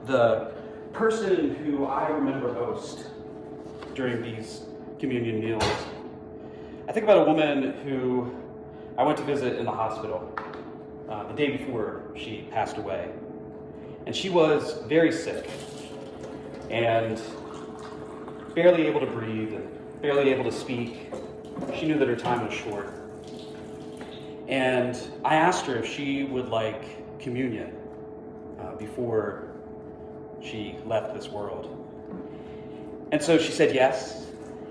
the person who I remember most during these communion meals. I think about a woman who I went to visit in the hospital the day before she passed away. And she was very sick and barely able to breathe and barely able to speak. She knew that her time was short. And I asked her if she would like communion before she left this world. And so she said yes,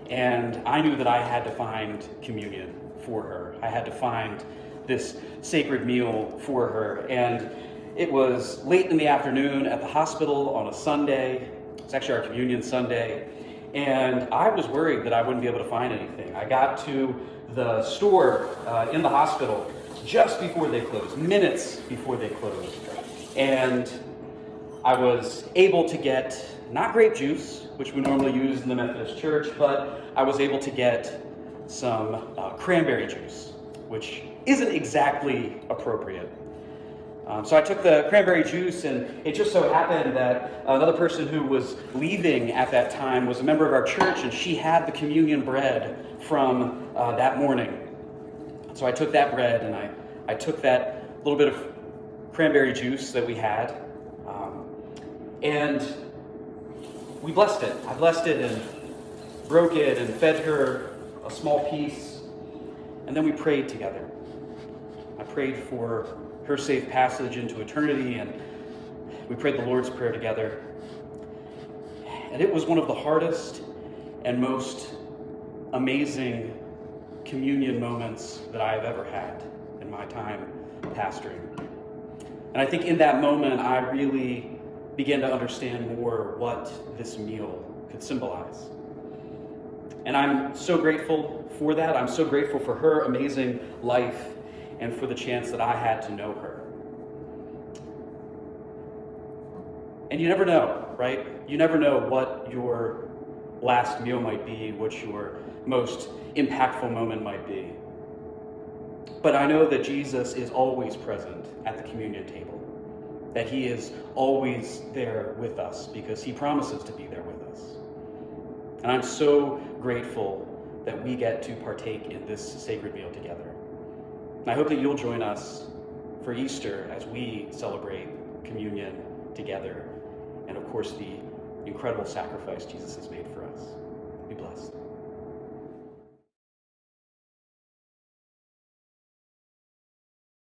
and I knew that I had to find communion for her. I had to find this sacred meal for her. And it was late in the afternoon at the hospital on a Sunday. It's actually our communion Sunday. And I was worried that I wouldn't be able to find anything. I got to the store in the hospital just before they closed, minutes before they closed. And I was able to get, not grape juice, which we normally use in the Methodist Church, but I was able to get some cranberry juice, which isn't exactly appropriate. So I took the cranberry juice, and it just so happened that another person who was leaving at that time was a member of our church, and she had the communion bread from that morning. So I took that bread, and I took that little bit of cranberry juice that we had, and we blessed it. I blessed it and broke it and fed her a small piece, and then we prayed together. I prayed for her safe passage into eternity, and we prayed the Lord's Prayer together. And it was one of the hardest and most amazing communion moments that I have ever had in my time pastoring. And I think in that moment, I really began to understand more what this meal could symbolize. And I'm so grateful for that. I'm so grateful for her amazing life and for the chance that I had to know her. And you never know, right? You never know what your last meal might be, what your most impactful moment might be. But I know that Jesus is always present at the communion table, that he is always there with us because he promises to be there with us. And I'm so grateful that we get to partake in this sacred meal together. And I hope that you'll join us for Easter as we celebrate communion together, and of course the incredible sacrifice Jesus has made for us. Be blessed.